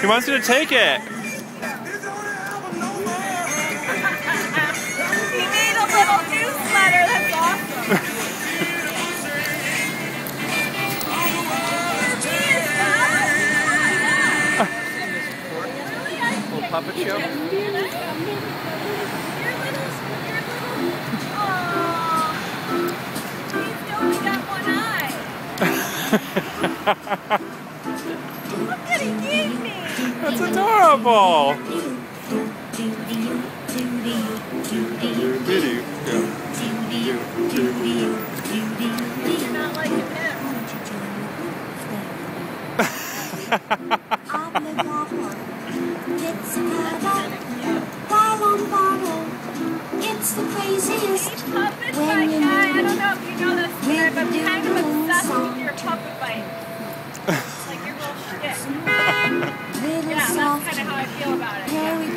He wants you to take it. He made a little newsletter. That's awesome. Little puppet show. He's only got one eye. Look what he gave me. That's adorable. You're not liking him. It's the craziest Puppet when fight you guy. I don't know if you know this, but I'm kind of obsessed with your puppet fight. Like your little shit. little Yeah, that's soft kind of how I feel about it. hairy